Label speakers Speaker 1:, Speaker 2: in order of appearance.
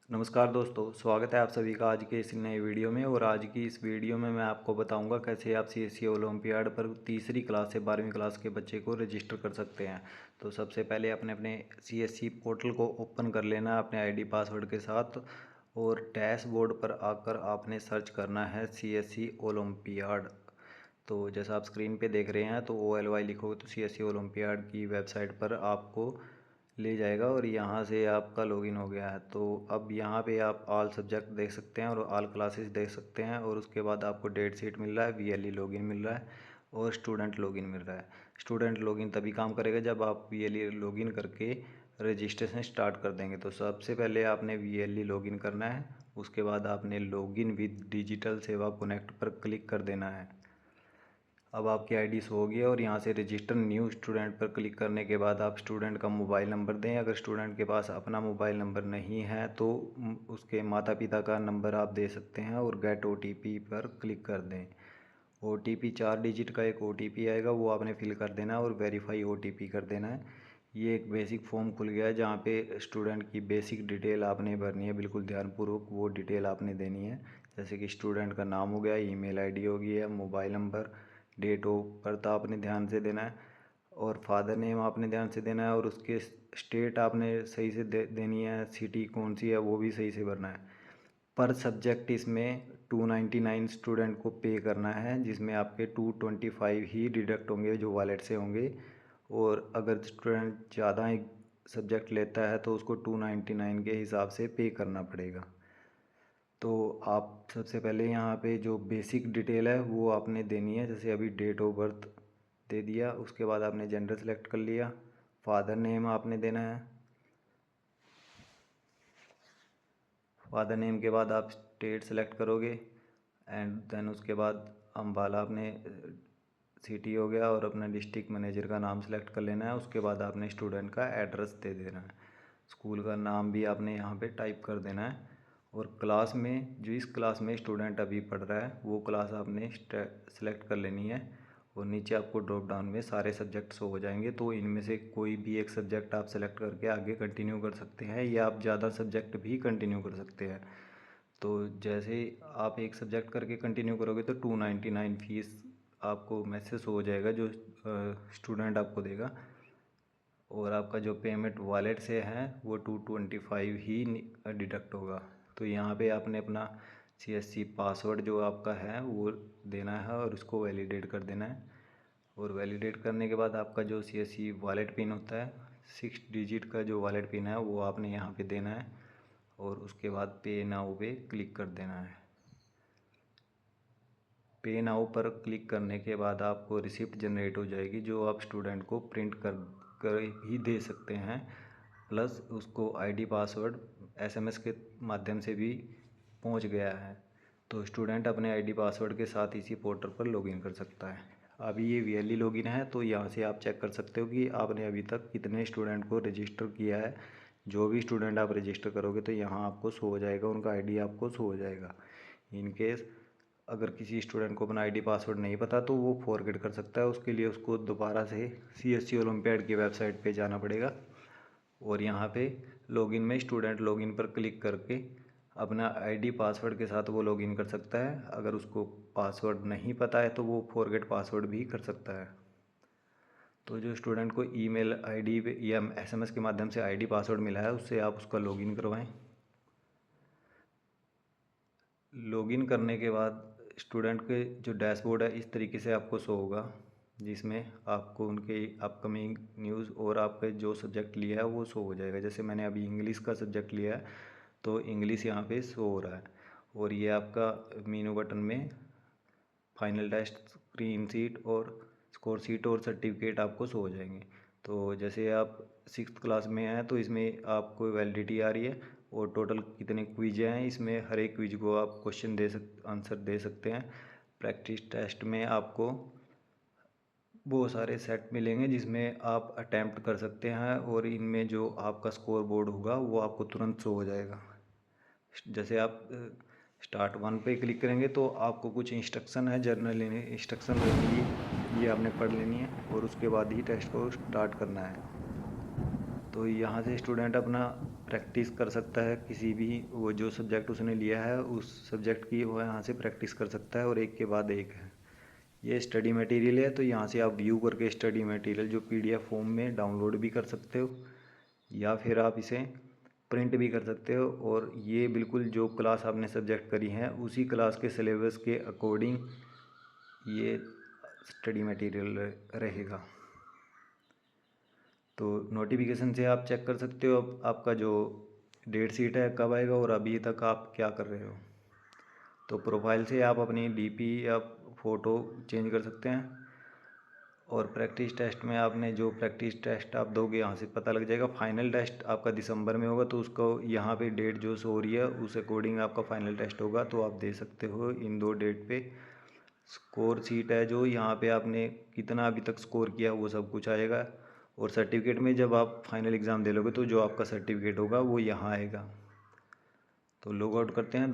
Speaker 1: नमस्कार दोस्तों, स्वागत है आप सभी का आज के इस नए वीडियो में। और आज की इस वीडियो में मैं आपको बताऊंगा कैसे आप सीएससी ओलंपियाड पर तीसरी क्लास से 12वीं क्लास के बच्चे को रजिस्टर कर सकते हैं। तो सबसे पहले अपने अपने सीएससी पोर्टल को ओपन कर लेना है अपने आईडी पासवर्ड के साथ, और डैशबोर्ड पर आकर आपने सर्च करना है सीएससी ओलंपियाड। तो जैसा आप स्क्रीन पे देख रहे हैं तो OLY लिखोगे तो सीएससी ओलंपियाड की वेबसाइट पर आपको ले जाएगा और यहाँ से आपका लॉगिन हो गया है। तो अब यहाँ पे आप ऑल सब्जेक्ट देख सकते हैं और ऑल क्लासेस देख सकते हैं, और उसके बाद आपको डेट शीट मिल रहा है, VLE लॉगिन मिल रहा है और स्टूडेंट लॉगिन मिल रहा है। स्टूडेंट लॉगिन तभी काम करेगा जब आप VLE लॉगिन करके रजिस्ट्रेशन स्टार्ट कर देंगे। तो सबसे पहले आपने VLE लॉगिन करना है, उसके बाद आपने लॉगिन विद डिजिटल सेवा कनेक्ट पर क्लिक कर देना है। अब आपकी आईडी शो होगी और यहाँ से रजिस्टर न्यू स्टूडेंट पर क्लिक करने के बाद आप स्टूडेंट का मोबाइल नंबर दें। अगर स्टूडेंट के पास अपना मोबाइल नंबर नहीं है तो उसके माता पिता का नंबर आप दे सकते हैं और गेट OTP पर क्लिक कर दें। OTP 4 डिजिट का एक OTP आएगा, वो आपने फिल कर देना है और वेरीफाई OTP कर देना है। ये एक बेसिक फॉर्म खुल गया है जहाँ पे स्टूडेंट की बेसिक डिटेल आपने भरनी है, बिल्कुल ध्यानपूर्वक वो डिटेल आपने देनी है। जैसे कि स्टूडेंट का नाम हो गया, ईमेल आईडी हो गई है, mobile number, date of birth आपने ध्यान से देना है, और फादर नेम आपने ध्यान से देना है, और उसके स्टेट आपने सही से देनी है, सिटी कौन सी है वो भी सही से भरना है। पर सब्जेक्ट इसमें 299 स्टूडेंट को पे करना है, जिसमें आपके 225 ही डिडक्ट होंगे जो वॉलेट से होंगे। और अगर स्टूडेंट ज़्यादा एक सब्जेक्ट लेता है तो उसको 299 के हिसाब से पे करना पड़ेगा। तो आप सबसे पहले यहाँ पे जो बेसिक डिटेल है वो आपने देनी है। जैसे अभी डेट ऑफ बर्थ दे दिया, उसके बाद आपने जेंडर सेलेक्ट कर लिया, फादर नेम आपने देना है। फादर नेम के बाद आप स्टेट सेलेक्ट करोगे, एंड देन उसके बाद अम्बाला आपने सिटी हो गया, और अपना डिस्ट्रिक्ट मैनेजर का नाम सेलेक्ट कर लेना है। उसके बाद आपने स्टूडेंट का एड्रेस दे देना है, स्कूल का नाम भी आपने यहाँ पे टाइप कर देना है, और क्लास में जिस क्लास में स्टूडेंट अभी पढ़ रहा है वो क्लास आपने सेलेक्ट कर लेनी है। और नीचे आपको ड्रॉप डाउन में सारे सब्जेक्ट्स हो जाएंगे, तो इनमें से कोई भी एक सब्जेक्ट आप सेलेक्ट करके आगे कंटिन्यू कर सकते हैं, या आप ज़्यादा सब्जेक्ट भी कंटिन्यू कर सकते हैं। तो जैसे आप एक सब्जेक्ट करके कंटिन्यू करोगे तो 299 फीस आपको मैसेज हो जाएगा जो स्टूडेंट आपको देगा, और आपका जो पेमेंट वॉलेट से है वो 225 ही डिडक्ट होगा। तो यहाँ पे आपने अपना CSC पासवर्ड जो आपका है वो देना है और उसको वैलिडेट कर देना है। और वैलिडेट करने के बाद आपका जो CSC वॉलेट पिन होता है, 6 डिजिट का जो वॉलेट पिन है वो आपने यहाँ पे देना है, और उसके बाद पे नाउ पे क्लिक कर देना है। पे नाउ पर क्लिक करने के बाद आपको रिसिप्ट जनरेट हो जाएगी, जो आप स्टूडेंट को प्रिंट कर भी दे सकते हैं, प्लस उसको आईडी पासवर्ड SMS के माध्यम से भी पहुंच गया है। तो स्टूडेंट अपने आईडी पासवर्ड के साथ इसी पोर्टल पर लॉगिन कर सकता है। अभी ये VLE लॉगिन है, तो यहाँ से आप चेक कर सकते हो कि आपने अभी तक कितने स्टूडेंट को रजिस्टर किया है। जो भी स्टूडेंट आप रजिस्टर करोगे तो यहाँ आपको शो हो जाएगा, उनका आईडी आपको शो हो जाएगा। इन केस अगर किसी स्टूडेंट को अपना आईडी पासवर्ड नहीं पता तो वो फॉरगेट कर सकता है, उसके लिए उसको दोबारा से CSC ओलंपियाड की वेबसाइट पे जाना पड़ेगा, और यहाँ पे लॉगिन में स्टूडेंट लॉगिन पर क्लिक करके अपना आईडी पासवर्ड के साथ वो लॉगिन कर सकता है। अगर उसको पासवर्ड नहीं पता है तो वो फॉरगेट पासवर्ड भी कर सकता है। तो जो स्टूडेंट को ईमेल आईडी या SMS के माध्यम से आईडी पासवर्ड मिला है उससे आप उसका लॉगिन करवाएं। लॉगिन करने के बाद स्टूडेंट के जो डैशबोर्ड है इस तरीके से आपको शो होगा, जिसमें आपको उनके अपकमिंग न्यूज़ और आपके जो सब्जेक्ट लिया है वो शो हो जाएगा। जैसे मैंने अभी इंग्लिश का सब्जेक्ट लिया है तो इंग्लिश यहाँ पे शो हो रहा है, और ये आपका मीनू बटन में फाइनल टेस्ट स्क्रीन शीट और स्कोर शीट और सर्टिफिकेट आपको शो हो जाएंगे। तो जैसे आप 6th क्लास में हैं तो इसमें आपको वैलिडिटी आ रही है, और टोटल कितने क्विज हैं इसमें हर एक क्विज को आप क्वेश्चन आंसर दे सकते हैं। प्रैक्टिस टेस्ट में आपको बहुत सारे सेट मिलेंगे जिसमें आप अटैम्प्ट कर सकते हैं, और इनमें जो आपका स्कोर बोर्ड होगा वो आपको तुरंत शो हो जाएगा। जैसे आप स्टार्ट 1 पे क्लिक करेंगे तो आपको कुछ इंस्ट्रक्शन है, जर्नल इंस्ट्रक्शन रहेंगी, ये आपने पढ़ लेनी है और उसके बाद ही टेस्ट को स्टार्ट करना है। तो यहाँ से स्टूडेंट अपना प्रैक्टिस कर सकता है किसी भी वो जो सब्जेक्ट उसने लिया है उस सब्जेक्ट की वो यहाँ से प्रैक्टिस कर सकता है और एक के बाद एक है। ये स्टडी मटेरियल है, तो यहाँ से आप व्यू करके स्टडी मटेरियल जो PDF फॉर्म में डाउनलोड भी कर सकते हो या फिर आप इसे प्रिंट भी कर सकते हो। और ये बिल्कुल जो क्लास आपने सब्जेक्ट करी है उसी क्लास के सिलेबस के अकॉर्डिंग ये स्टडी मटेरियल रहेगा। तो नोटिफिकेशन से आप चेक कर सकते हो अब आपका जो डेट शीट है कब आएगा और अभी तक आप क्या कर रहे हो। तो प्रोफाइल से आप अपनी DP या फ़ोटो चेंज कर सकते हैं। और प्रैक्टिस टेस्ट में आपने जो प्रैक्टिस टेस्ट आप दोगे यहाँ से पता लग जाएगा। फाइनल टेस्ट आपका दिसंबर में होगा, तो उसको यहाँ पे डेट जो शो हो रही है उस अकॉर्डिंग आपका फाइनल टेस्ट होगा, तो आप दे सकते हो इन 2 डेट पे। स्कोर शीट है जो यहाँ पे आपने कितना अभी तक स्कोर किया वो सब कुछ आएगा। और सर्टिफिकेट में जब आप फाइनल एग्ज़ाम दे लोगे तो जो आपका सर्टिफिकेट होगा वो यहाँ आएगा। तो लॉग आउट करते हैं।